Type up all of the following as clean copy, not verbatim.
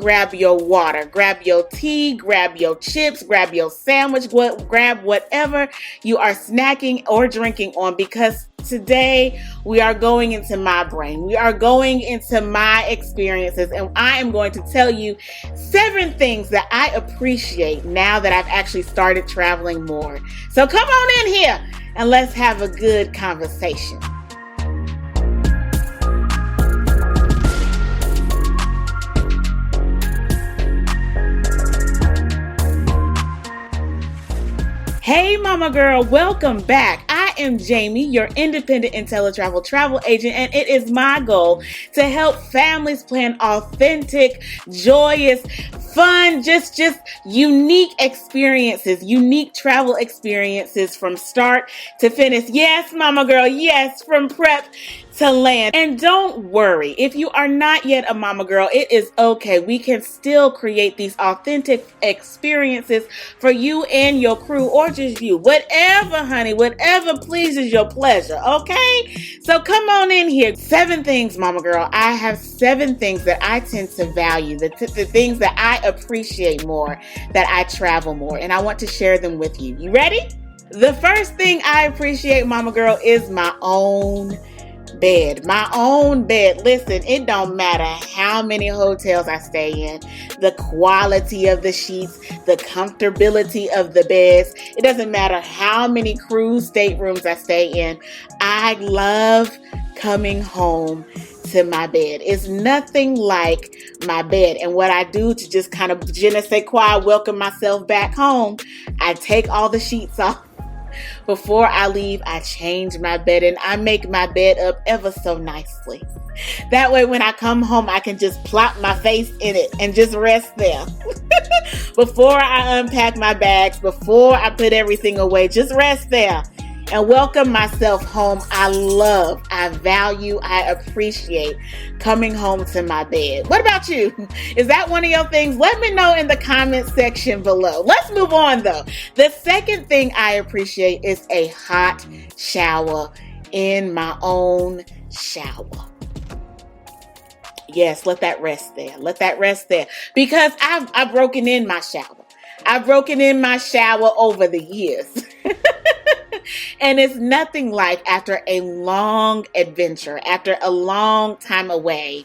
grab your water, grab your tea, grab your chips, grab your sandwich, grab whatever you are snacking or drinking on, because today we are going into my brain. We are going into my experiences, and I am going to tell you 7 things that I appreciate now that I've actually started traveling more. So come on in here and let's have a good conversation. Hey Momma Girl, welcome back. I am Jamie, your independent IntelliTravel travel agent, and it is my goal to help families plan authentic, joyous, fun, just unique experiences, unique travel experiences from start to finish. Yes, Momma Girl, yes, from prep to land. And don't worry, if you are not yet a Momma Girl, it is okay. We can still create these authentic experiences for you and your crew, or just you. Whatever, honey, whatever pleases your pleasure, okay? So come on in here. 7 things, Momma Girl. I have 7 things that I tend to value, the things that I appreciate more, that I travel more, and I want to share them with you. You ready? The first thing I appreciate, Momma Girl, is my own bed. My own bed. Listen, it don't matter how many hotels I stay in, the quality of the sheets, the comfortability of the beds. It doesn't matter how many cruise staterooms I stay in. I love coming home to my bed. It's nothing like my bed. And what I do to just kind of je ne sais quoi, welcome myself back home, I take all the sheets off. Before I leave, I change my bed and I make my bed up ever so nicely. That way, when I come home, I can just plop my face in it and just rest there. Before I unpack my bags, before I put everything away, just rest there and welcome myself home. I love, I value, I appreciate coming home to my bed. What about you? Is that one of your things? Let me know in the comment section below. Let's move on though. The second thing I appreciate is a hot shower in my own shower. Yes, let that rest there. Let that rest there. Because I've broken in my shower. I've broken in my shower over the years. And it's nothing like after a long adventure, after a long time away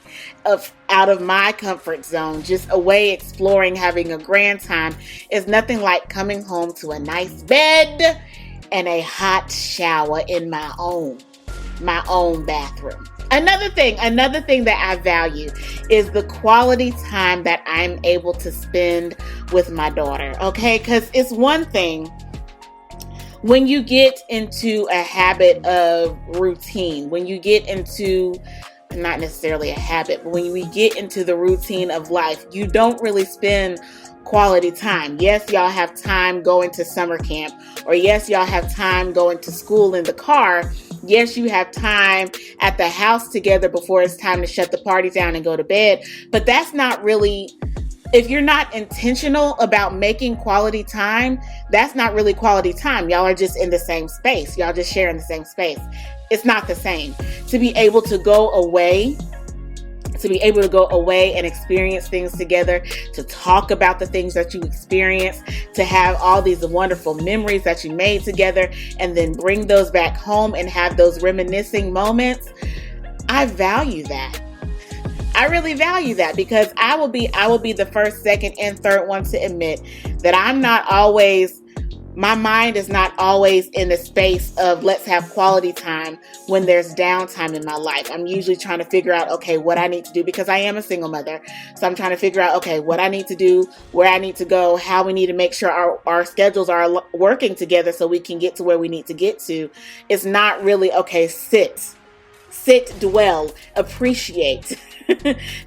out of my comfort zone, just away exploring, having a grand time. It's nothing like coming home to a nice bed and a hot shower in my own bathroom. Another thing that I value is the quality time that I'm able to spend with my daughter. Okay, because it's one thing when you get into a habit of routine, when you get into, not necessarily a habit, but when we get into the routine of life, you don't really spend quality time. Yes, y'all have time going to summer camp, or yes, y'all have time going to school in the car. Yes, you have time at the house together before it's time to shut the party down and go to bed. But that's not really, if you're not intentional about making quality time, that's not really quality time. Y'all are just in the same space. Y'all just sharing the same space. It's not the same. To be able to go away and experience things together, to talk about the things that you experienced, to have all these wonderful memories that you made together, and then bring those back home and have those reminiscing moments. I value that. I really value that, because I will be the first, second, and third one to admit that my mind is not always in the space of let's have quality time when there's downtime in my life. I'm usually trying to figure out, okay, what I need to do, because I am a single mother. So I'm trying to figure out, okay, what I need to do, where I need to go, how we need to make sure our schedules are working together so we can get to where we need to get to. It's not really, okay, sit, dwell, appreciate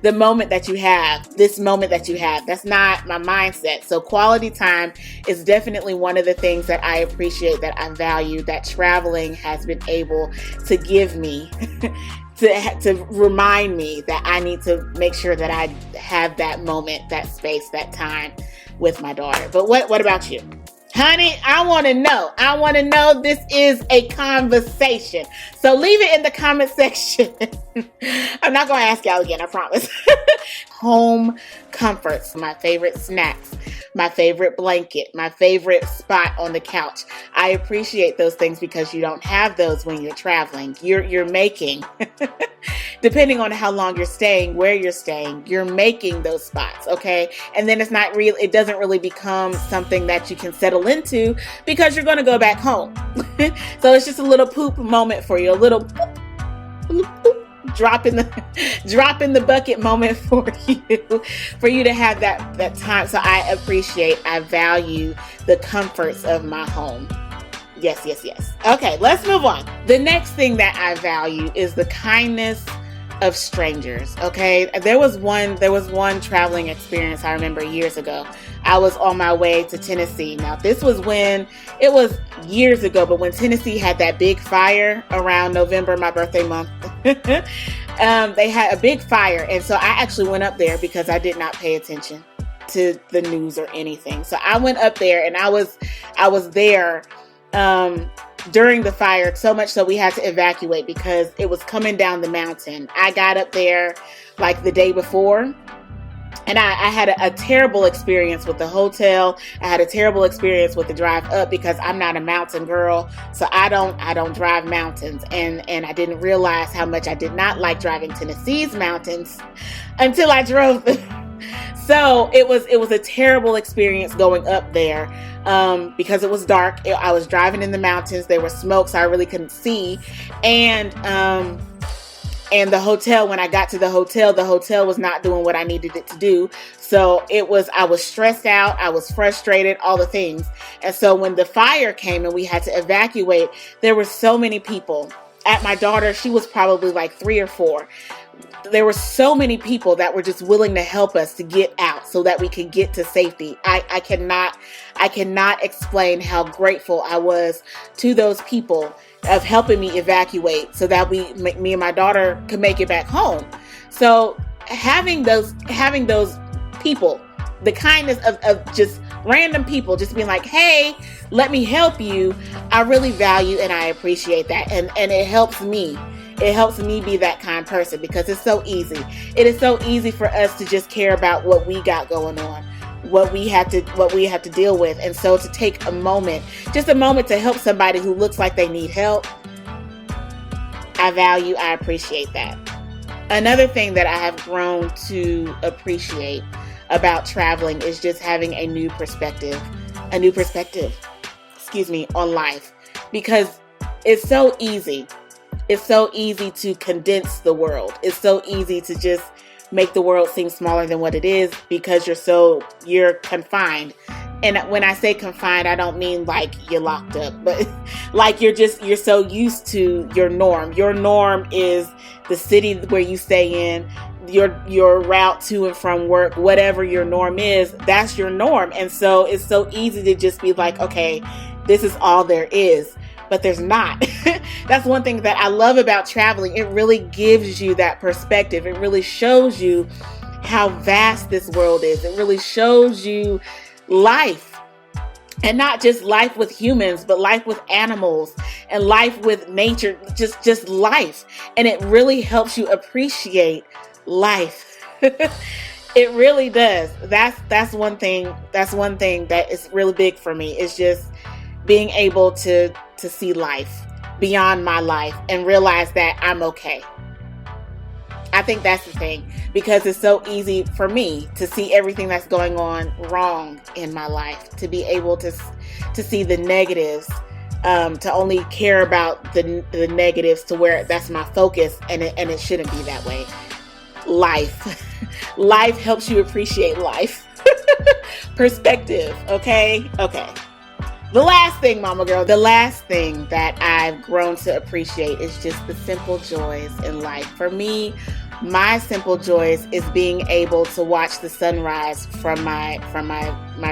the moment that you have, this moment that you have. That's not my mindset. So quality time is definitely one of the things that I appreciate, that I value, that traveling has been able to give me to remind me that I need to make sure that I have that moment, that space, that time with my daughter. But what about you? Honey, I want to know. I want to know. This is a conversation. So leave it in the comment section. I'm not going to ask y'all again, I promise. Home comforts, my favorite snacks, my favorite blanket, my favorite spot on the couch. I appreciate those things because you don't have those when you're traveling. You're making, depending on how long you're staying, where you're staying, you're making those spots, okay? And then it's not real. It doesn't really become something that you can settle into because you're going to go back home. So it's just a little poop moment for you, a little poop, drop in the bucket moment for you to have that time. So I value the comforts of my home. Yes. Okay, let's move on. The next thing that I value is the kindness of strangers. Okay, there was one traveling experience I remember years ago. I was on my way to Tennessee. Now, this was when, it was years ago, but when Tennessee had that big fire around November, my birthday month, they had a big fire. And so I actually went up there because I did not pay attention to the news or anything. So I went up there and I was there during the fire, so much so we had to evacuate because it was coming down the mountain. I got up there like the day before. And I had a terrible experience with the hotel. I had a terrible experience with the drive up because I'm not a mountain girl. So I don't drive mountains. And I didn't realize how much I did not like driving Tennessee's mountains until I drove them. So it was a terrible experience going up there because it was dark. I was driving in the mountains. There was smoke, so I really couldn't see. And the hotel, when I got to the hotel was not doing what I needed it to do. So I was stressed out. I was frustrated, all the things. And so when the fire came and we had to evacuate, there were so many people. At my daughter, she was probably like 3 or 4. There were so many people that were just willing to help us to get out so that we could get to safety. I cannot explain how grateful I was to those people of helping me evacuate so that me and my daughter could make it back home. So having those people, the kindness of just random people just being like, hey, let me help you, I really value and I appreciate that. And it helps me. It helps me be that kind person because it's so easy. It is so easy for us to just care about what we got going on, what we have to deal with. And so to take a moment to help somebody who looks like they need help, I appreciate that. Another thing that I have grown to appreciate about traveling is just having a new perspective, on life, because it's so easy. It's so easy to condense the world. It's so easy to just make the world seem smaller than what it is because you're confined. And when I say confined, I don't mean like you're locked up, but like you're so used to your norm. Your norm is the city where you stay in, your route to and from work, whatever your norm is, that's your norm. And so it's so easy to just be like, okay, this is all there is. But there's not. That's one thing that I love about traveling. It really gives you that perspective. It really shows you how vast this world is. It really shows you life, and not just life with humans, but life with animals and life with nature, just life. And it really helps you appreciate life. It really does. That's one thing that is really big for me. It's just being able to see life beyond my life and realize that I'm okay. I think that's the thing, because it's so easy for me to see everything that's going on wrong in my life, to be able to see the negatives, to only care about the negatives to where that's my focus, and it shouldn't be that way. Life helps you appreciate life. Perspective, okay? The last thing, Momma Girl, the last thing that I've grown to appreciate is just the simple joys in life. For me, my simple joys is being able to watch the sunrise from my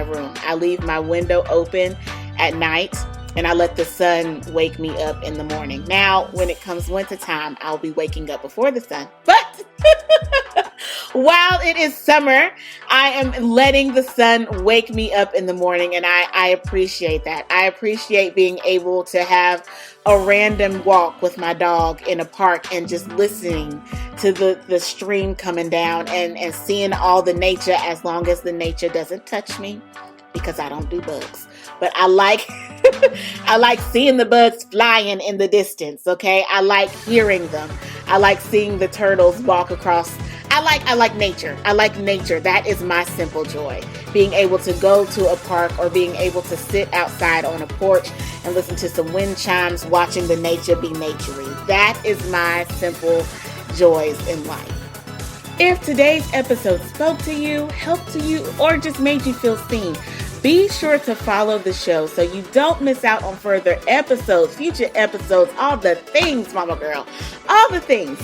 room. I leave my window open at night and I let the sun wake me up in the morning. Now, when it comes wintertime, I'll be waking up before the sun. But While it is summer, I am letting the sun wake me up in the morning, and I appreciate that. I appreciate being able to have a random walk with my dog in a park and just listening to the stream coming down and seeing all the nature, as long as the nature doesn't touch me, because I don't do bugs. But I like I like seeing the bugs flying in the distance, okay? I like hearing them. I like seeing the turtles walk across. I like nature. I like nature. That is my simple joy. Being able to go to a park or being able to sit outside on a porch and listen to some wind chimes, watching the nature be naturey. That is my simple joys in life. If today's episode spoke to you, helped to you, or just made you feel seen, be sure to follow the show so you don't miss out on further episodes, future episodes, all the things, Mama Girl, all the things.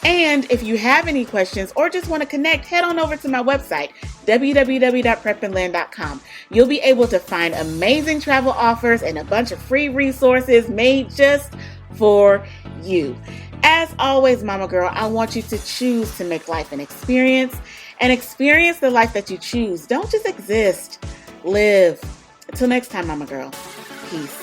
And if you have any questions or just want to connect, head on over to my website, www.prepandland.com. You'll be able to find amazing travel offers and a bunch of free resources made just for you. As always, Mama Girl, I want you to choose to make life an experience and experience the life that you choose. Don't just exist, live. Until next time, Mama Girl, peace.